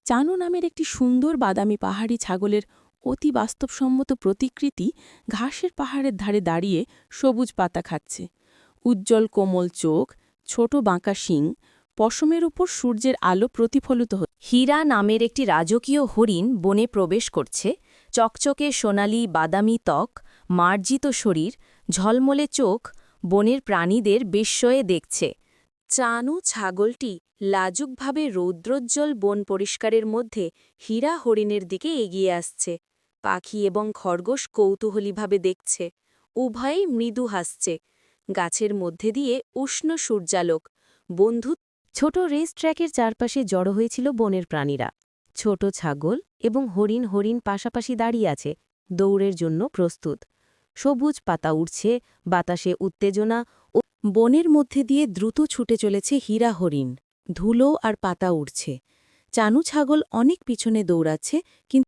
চানু নামের একটি সুন্দর বাদামি পাহাড়ি ছাগলের অতি বাস্তবসম্মত প্রতিকৃতি ঘাসের পাহাড়ের ধারে দাঁড়িয়ে সবুজ পাতা খাচ্ছে। উজ্জ্বল কোমল চোখ, ছোট বাঁকা শিং, পশমের উপর সূর্যের আলো প্রতিফলিত হচ্ছে। হীরা নামের একটি রাজকীয় হরিণ বনে প্রবেশ করছে। চকচকে সোনালি বাদামি ত্বক, মার্জিত শরীর, ঝলমলে চোখ বনের প্রাণীদের বিস্ময়ে দেখছে। চানু ছাগলটি লাজুকভাবে রৌদ্রোজ্জ্বল বন পরিষ্কারের মধ্যে হীরা হরিণের দিকে এগিয়ে আসছে। পাখি এবং খরগোশ কৌতূহলীভাবে দেখছে। উভয়েই মৃদু হাসছে। গাছের মধ্যে দিয়ে উষ্ণ সূর্যালোক। বন্ধু ছোট রেস ট্র্যাকের চারপাশে জড়ো হয়েছিল বনের প্রাণীরা। ছোট ছাগল এবং হরিণ পাশাপাশি দাঁড়িয়ে আছে, দৌড়ের জন্য প্রস্তুত। সবুজ পাতা উড়ছে, বাতাসে উত্তেজনা। বনের মধ্যে দিয়ে দ্রুত ছুটে চলেছে হীরা হরিণ। ধুলো আর পাতা উড়ছে। চানু ছাগল অনেক পিছনে দৌড়াচ্ছে, কিন্তু